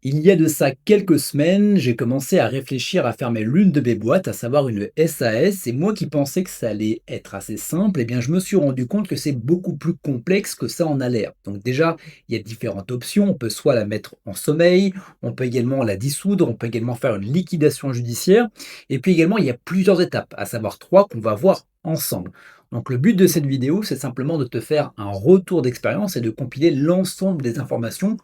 Il y a de ça quelques semaines, j'ai commencé à réfléchir à fermer l'une de mes boîtes, à savoir une SAS, et moi qui pensais que ça allait être assez simple, eh bien je me suis rendu compte que c'est beaucoup plus complexe que ça en a l'air. Donc déjà, il y a différentes options, on peut soit la mettre en sommeil, on peut également la dissoudre, on peut également faire une liquidation judiciaire, et puis également il y a plusieurs étapes, à savoir trois qu'on va voir ensemble. Donc le but de cette vidéo, c'est simplement de te faire un retour d'expérience et de compiler l'ensemble des informations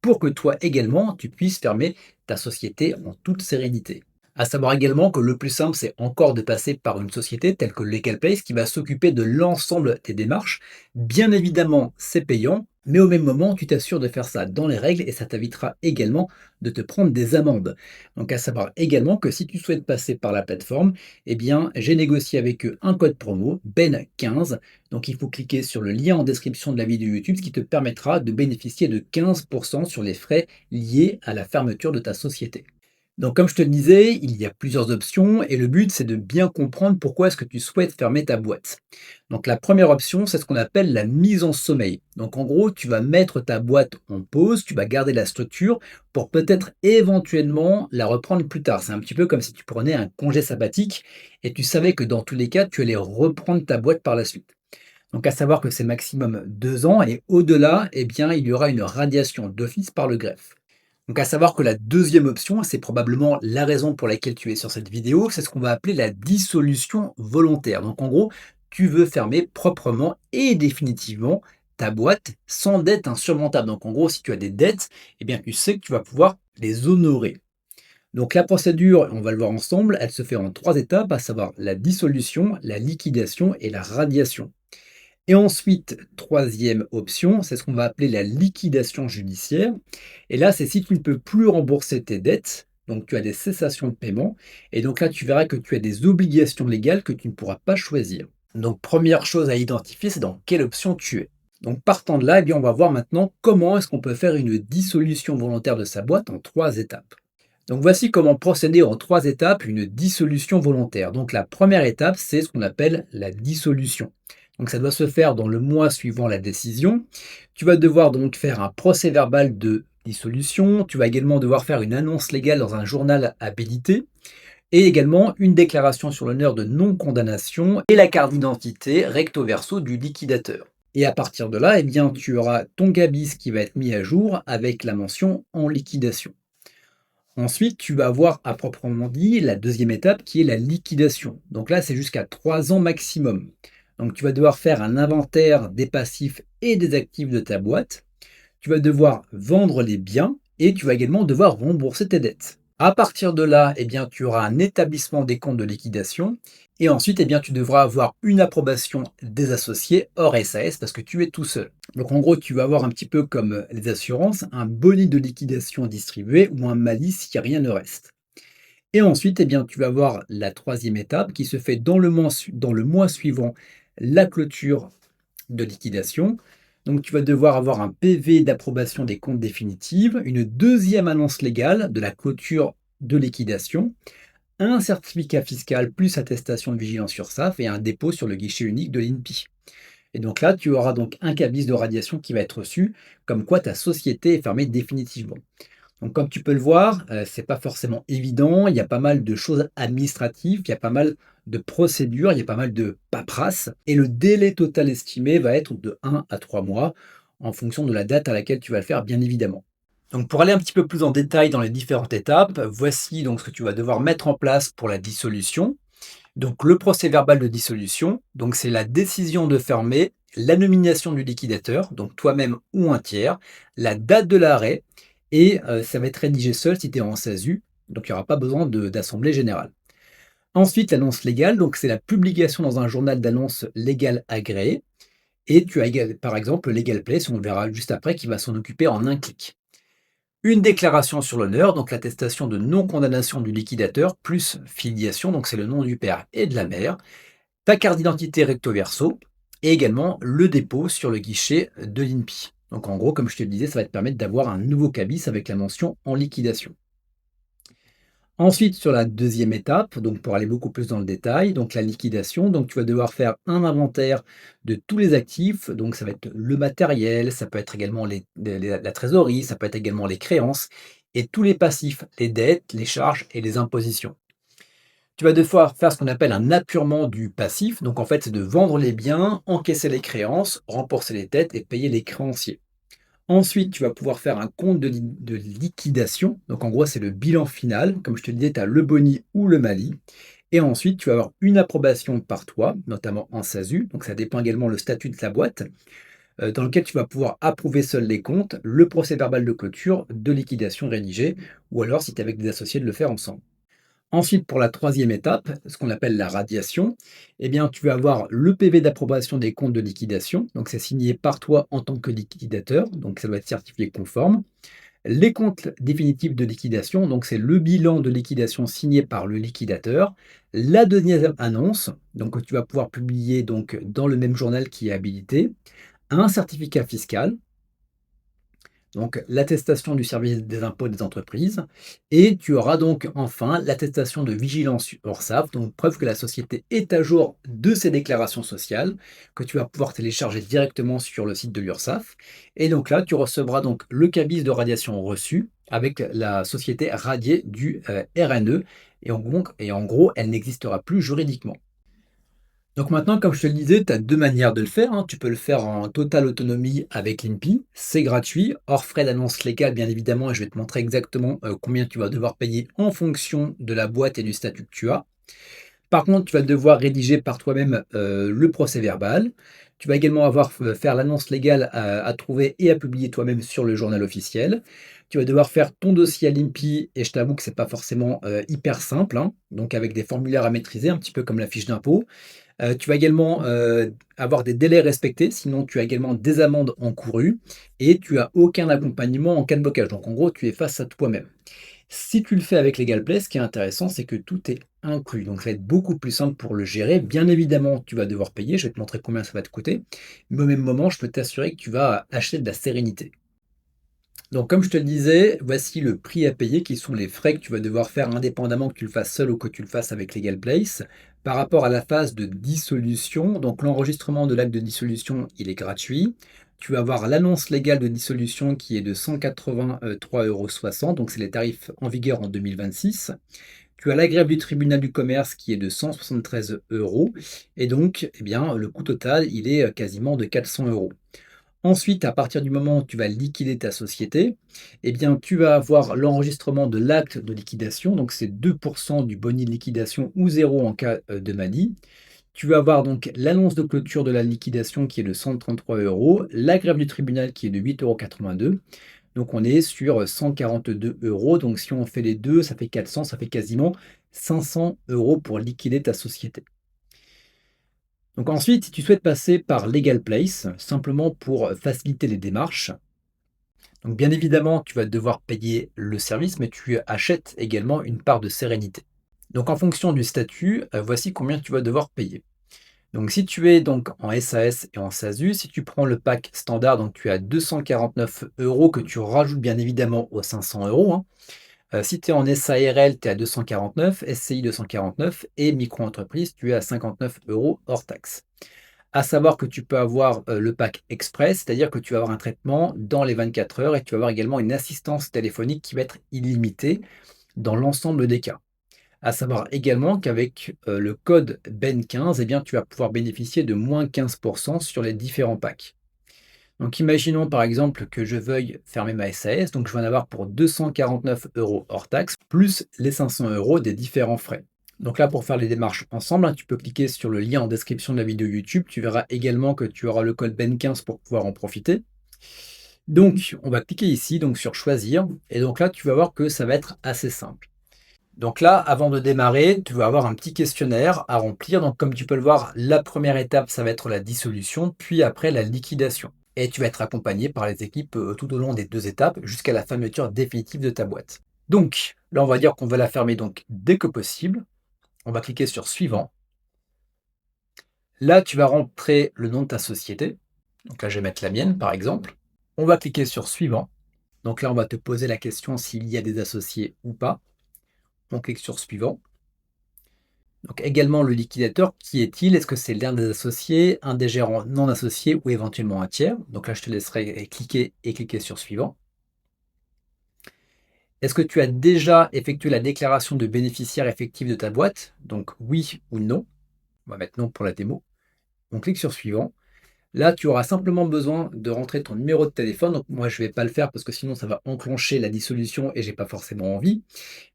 pour que toi également, tu puisses fermer ta société en toute sérénité. À savoir également que le plus simple, c'est encore de passer par une société telle que LegalPlace qui va s'occuper de l'ensemble des démarches. Bien évidemment, c'est payant, mais au même moment, tu t'assures de faire ça dans les règles et ça t'évitera également de te prendre des amendes. Donc à savoir également que si tu souhaites passer par la plateforme, eh bien, j'ai négocié avec eux un code promo, BEN15. Donc il faut cliquer sur le lien en description de la vidéo YouTube, ce qui te permettra de bénéficier de 15% sur les frais liés à la fermeture de ta société. Donc comme je te le disais, il y a plusieurs options et le but c'est de bien comprendre pourquoi est-ce que tu souhaites fermer ta boîte. Donc la première option, c'est ce qu'on appelle la mise en sommeil. Donc en gros, tu vas mettre ta boîte en pause, tu vas garder la structure pour peut-être éventuellement la reprendre plus tard. C'est un petit peu comme si tu prenais un congé sabbatique et tu savais que dans tous les cas, tu allais reprendre ta boîte par la suite. Donc à savoir que c'est maximum 2 ans et au-delà, eh bien, il y aura une radiation d'office par le greffe. Donc à savoir que la deuxième option, c'est probablement la raison pour laquelle tu es sur cette vidéo, c'est ce qu'on va appeler la dissolution volontaire. Donc en gros, tu veux fermer proprement et définitivement ta boîte sans dette insurmontable. Donc en gros, si tu as des dettes, eh bien tu sais que tu vas pouvoir les honorer. Donc la procédure, on va le voir ensemble, elle se fait en trois étapes, à savoir la dissolution, la liquidation et la radiation. Et ensuite, troisième option, c'est ce qu'on va appeler la liquidation judiciaire. Et là, c'est si tu ne peux plus rembourser tes dettes, donc tu as des cessations de paiement, et donc là, tu verras que tu as des obligations légales que tu ne pourras pas choisir. Donc, première chose à identifier, c'est dans quelle option tu es. Donc, partant de là, eh bien, on va voir maintenant comment est-ce qu'on peut faire une dissolution volontaire de sa boîte en trois étapes. Donc voici comment procéder en trois étapes une dissolution volontaire. Donc la première étape, c'est ce qu'on appelle la dissolution. Donc ça doit se faire dans le mois suivant la décision. Tu vas devoir donc faire un procès-verbal de dissolution. Tu vas également devoir faire une annonce légale dans un journal habilité et également une déclaration sur l'honneur de non-condamnation et la carte d'identité recto verso du liquidateur. Et à partir de là, eh bien, tu auras ton GABIS qui va être mis à jour avec la mention en liquidation. Ensuite, tu vas avoir à proprement dit la deuxième étape qui est la liquidation. Donc là, c'est jusqu'à 3 ans maximum. Donc tu vas devoir faire un inventaire des passifs et des actifs de ta boîte. Tu vas devoir vendre les biens et tu vas également devoir rembourser tes dettes. À partir de là, eh bien, tu auras un établissement des comptes de liquidation et ensuite, eh bien, tu devras avoir une approbation des associés hors SAS parce que tu es tout seul. Donc en gros, tu vas avoir un petit peu comme les assurances, un bonus de liquidation distribué ou un malus si rien ne reste. Et ensuite, eh bien, tu vas avoir la troisième étape qui se fait dans le mois suivant la clôture de liquidation. Donc tu vas devoir avoir un PV d'approbation des comptes définitifs, une deuxième annonce légale de la clôture de liquidation, un certificat fiscal plus attestation de vigilance URSSAF et un dépôt sur le guichet unique de l'INPI. Et donc là, tu auras donc un cabis de radiation qui va être reçu, comme quoi ta société est fermée définitivement. Donc comme tu peux le voir, c'est pas forcément évident, il y a pas mal de choses administratives, il y a pas mal de procédures, il y a pas mal de paperasse et le délai total estimé va être de 1 à 3 mois en fonction de la date à laquelle tu vas le faire, bien évidemment. Donc pour aller un petit peu plus en détail dans les différentes étapes, voici donc ce que tu vas devoir mettre en place pour la dissolution. Donc le procès-verbal de dissolution, donc c'est la décision de fermer, la nomination du liquidateur, donc toi-même ou un tiers, la date de l'arrêt, et ça va être rédigé seul si tu es en SASU, donc il n'y aura pas besoin d'assemblée générale. Ensuite, l'annonce légale, donc c'est la publication dans un journal d'annonce légale agréé, et tu as par exemple Legal Place, on le verra juste après, qui va s'en occuper en un clic. Une déclaration sur l'honneur, donc l'attestation de non-condamnation du liquidateur, plus filiation, donc c'est le nom du père et de la mère, ta carte d'identité recto verso, et également le dépôt sur le guichet de l'INPI. Donc en gros, comme je te le disais, ça va te permettre d'avoir un nouveau cabis avec la mention en liquidation. Ensuite, sur la deuxième étape, donc pour aller beaucoup plus dans le détail, donc la liquidation, donc tu vas devoir faire un inventaire de tous les actifs, donc ça va être le matériel, ça peut être également la trésorerie, ça peut être également les créances, et tous les passifs, les dettes, les charges et les impositions. Tu vas devoir faire ce qu'on appelle un apurement du passif. Donc en fait, c'est de vendre les biens, encaisser les créances, rembourser les dettes et payer les créanciers. Ensuite, tu vas pouvoir faire un compte de liquidation. Donc en gros, c'est le bilan final. Comme je te le disais, tu as le boni ou le mali. Et ensuite, tu vas avoir une approbation par toi, notamment en SASU. Donc ça dépend également le statut de la boîte, dans lequel tu vas pouvoir approuver seuls les comptes, le procès verbal de clôture, de liquidation rédigé, ou alors si tu es avec des associés de le faire ensemble. Ensuite, pour la troisième étape, ce qu'on appelle la radiation, eh bien, tu vas avoir le PV d'approbation des comptes de liquidation. Donc, c'est signé par toi en tant que liquidateur. Donc, ça doit être certifié conforme. Les comptes définitifs de liquidation, donc c'est le bilan de liquidation signé par le liquidateur. La deuxième annonce, donc que tu vas pouvoir publier donc dans le même journal qui est habilité. Un certificat fiscal, donc l'attestation du service des impôts des entreprises, et tu auras donc enfin l'attestation de vigilance URSSAF, donc preuve que la société est à jour de ses déclarations sociales, que tu vas pouvoir télécharger directement sur le site de l'URSSAF. Et donc là, tu recevras donc le cabis de radiation reçu avec la société radiée du RNE, et en gros, elle n'existera plus juridiquement. Donc maintenant, comme je te le disais, tu as 2 manières de le faire, hein. Tu peux le faire en totale autonomie avec l'INPI, c'est gratuit, hors frais d'annonce légale bien évidemment, et je vais te montrer exactement, combien tu vas devoir payer en fonction de la boîte et du statut que tu as. Par contre, tu vas devoir rédiger par toi-même, le procès-verbal. Tu vas également avoir faire l'annonce légale à trouver et à publier toi-même sur le journal officiel. Tu vas devoir faire ton dossier à l'INPI et je t'avoue que c'est pas forcément, hyper simple, hein, donc avec des formulaires à maîtriser, un petit peu comme la fiche d'impôt. Tu vas également, avoir des délais respectés, sinon tu as également des amendes encourues et tu as aucun accompagnement en cas de blocage. Donc en gros, tu es face à toi-même. Si tu le fais avec LegalPlay, ce qui est intéressant, c'est que tout est inclus. Donc ça va être beaucoup plus simple pour le gérer. Bien évidemment, tu vas devoir payer, je vais te montrer combien ça va te coûter, mais au même moment, je peux t'assurer que tu vas acheter de la sérénité. Donc, comme je te le disais, voici le prix à payer, qui sont les frais que tu vas devoir faire indépendamment que tu le fasses seul ou que tu le fasses avec LegalPlace. Par rapport à la phase de dissolution, donc l'enregistrement de l'acte de dissolution, il est gratuit. Tu vas avoir l'annonce légale de dissolution qui est de 183,60 €, donc c'est les tarifs en vigueur en 2026. Tu as la grève du tribunal du commerce qui est de 173 euros. Et donc, eh bien, le coût total, il est quasiment de 400 euros. Ensuite, à partir du moment où tu vas liquider ta société, eh bien, tu vas avoir l'enregistrement de l'acte de liquidation, donc c'est 2 du boni de liquidation ou zéro en cas, de manie. Tu vas avoir donc l'annonce de clôture de la liquidation qui est de 133 euros, la grève du tribunal qui est de 8,82 €. Donc on est sur 142 euros. Donc si on fait les deux, ça fait 400, ça fait quasiment 500 euros pour liquider ta société. Donc ensuite, si tu souhaites passer par LegalPlace, simplement pour faciliter les démarches, donc bien évidemment, tu vas devoir payer le service, mais tu achètes également une part de sérénité. Donc en fonction du statut, voici combien tu vas devoir payer. Donc si tu es donc en SAS et en SASU, si tu prends le pack standard, donc tu as 249 euros que tu rajoutes bien évidemment aux 500 euros, hein. Si tu es en SARL, tu es à 249, SCI 249 et micro-entreprise, tu es à 59 euros hors taxe. À savoir que tu peux avoir, le pack express, c'est-à-dire que tu vas avoir un traitement dans les 24 heures et tu vas avoir également une assistance téléphonique qui va être illimitée dans l'ensemble des cas. À savoir également qu'avec, le code BEN15, eh bien, tu vas pouvoir bénéficier de moins 15 sur les différents packs. Donc imaginons par exemple que je veuille fermer ma SAS, donc je vais en avoir pour 249 euros hors taxe, plus les 500 euros des différents frais. Donc là, pour faire les démarches ensemble, hein, tu peux cliquer sur le lien en description de la vidéo YouTube. Tu verras également que tu auras le code BEN15 pour pouvoir en profiter. Donc, on va cliquer ici donc sur choisir. Et donc là, tu vas voir que ça va être assez simple. Donc là, avant de démarrer, tu vas avoir un petit questionnaire à remplir. Donc comme tu peux le voir, la première étape, ça va être la dissolution, puis après la liquidation. Et tu vas être accompagné par les équipes tout au long des 2 étapes jusqu'à la fermeture définitive de ta boîte. Donc là, on va dire qu'on va la fermer donc dès que possible. On va cliquer sur suivant. Là, tu vas rentrer le nom de ta société. Donc là, je vais mettre la mienne, par exemple. On va cliquer sur suivant. Donc là, on va te poser la question s'il y a des associés ou pas. On clique sur suivant. Donc également le liquidateur, qui est-il? Est-ce que c'est l'un des associés, un des gérants non associés ou éventuellement un tiers? Donc là, je te laisserai cliquer et cliquer sur suivant. Est-ce que tu as déjà effectué la déclaration de bénéficiaire effectif de ta boîte? Donc oui ou non. On va mettre non pour la démo. On clique sur suivant. Là, tu auras simplement besoin de rentrer ton numéro de téléphone. Donc moi, je ne vais pas le faire parce que sinon ça va enclencher la dissolution et j'ai pas forcément envie.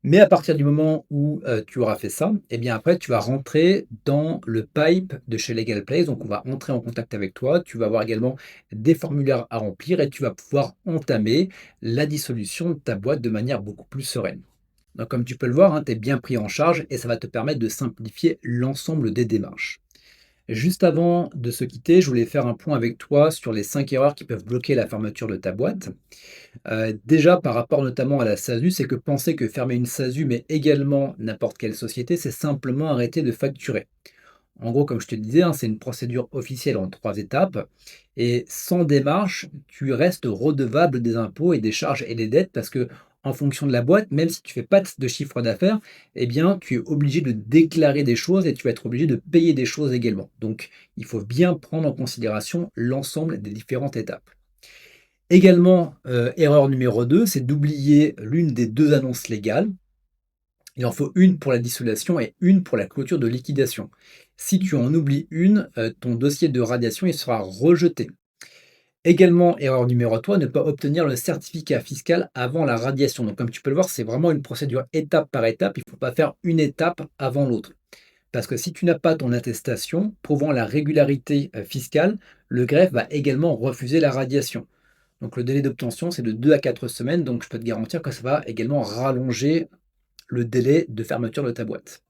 Mais à partir du moment où, tu auras fait ça, et bien après tu vas rentrer dans le pipe de chez Legal Place. Donc on va entrer en contact avec toi. Tu vas avoir également des formulaires à remplir et tu vas pouvoir entamer la dissolution de ta boîte de manière beaucoup plus sereine. Donc comme tu peux le voir, hein, tu es bien pris en charge et ça va te permettre de simplifier l'ensemble des démarches. Juste avant de se quitter, je voulais faire un point avec toi sur les 5 erreurs qui peuvent bloquer la fermeture de ta boîte. Déjà par rapport notamment à la SASU, c'est que penser que fermer une SASU, mais également n'importe quelle société, c'est simplement arrêter de facturer. En gros, comme je te le disais, hein, c'est une procédure officielle en 3 étapes et sans démarche, tu restes redevable des impôts et des charges et des dettes parce que en fonction de la boîte, même si tu fais pas de chiffre d'affaires, eh bien, tu es obligé de déclarer des choses et tu vas être obligé de payer des choses également. Donc, il faut bien prendre en considération l'ensemble des différentes étapes. Également, erreur numéro 2, c'est d'oublier l'une des 2 annonces légales. Il en faut une pour la dissolution et une pour la clôture de liquidation. Si tu en oublies une, ton dossier de radiation il sera rejeté. Également, erreur numéro 3, ne pas obtenir le certificat fiscal avant la radiation. Donc comme tu peux le voir, c'est vraiment une procédure étape par étape. Il ne faut pas faire une étape avant l'autre. Parce que si tu n'as pas ton attestation prouvant la régularité fiscale, le greffe va également refuser la radiation. Donc le délai d'obtention, c'est de 2 à 4 semaines. Donc je peux te garantir que ça va également rallonger le délai de fermeture de ta boîte.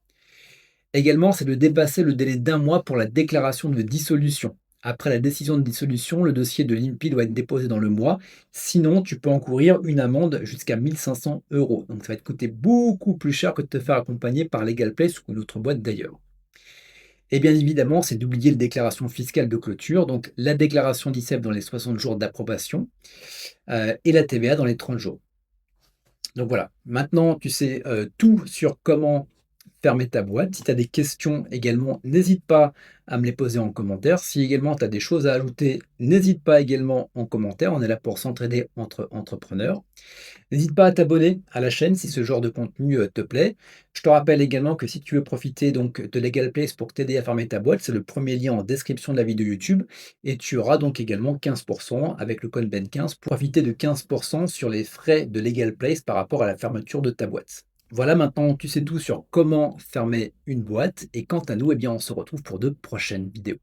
Également, c'est de dépasser le délai d'un mois pour la déclaration de dissolution. Après la décision de dissolution, le dossier de l'INPI doit être déposé dans le mois. Sinon, tu peux encourir une amende jusqu'à 1500 euros. Donc, ça va te coûter beaucoup plus cher que de te faire accompagner par Legal Place ou une autre boîte d'ailleurs. Et bien évidemment, c'est d'oublier la déclaration fiscale de clôture, donc la déclaration d'ICEP dans les 60 jours d'approbation et la TVA dans les 30 jours. Donc voilà, maintenant tu sais tout sur comment fermer ta boîte. Si tu as des questions également, n'hésite pas à me les poser en commentaire. Si également tu as des choses à ajouter, n'hésite pas également en commentaire. On est là pour s'entraider entre entrepreneurs. N'hésite pas à t'abonner à la chaîne si ce genre de contenu te plaît. Je te rappelle également que si tu veux profiter donc de Legal Place pour t'aider à fermer ta boîte, c'est le premier lien en description de la vidéo YouTube et tu auras donc également 15% avec le code BEN15 pour profiter de 15% sur les frais de Legal Place par rapport à la fermeture de ta boîte. Voilà, maintenant tu sais tout sur comment fermer une boîte et quant à nous, eh bien, on se retrouve pour de prochaines vidéos.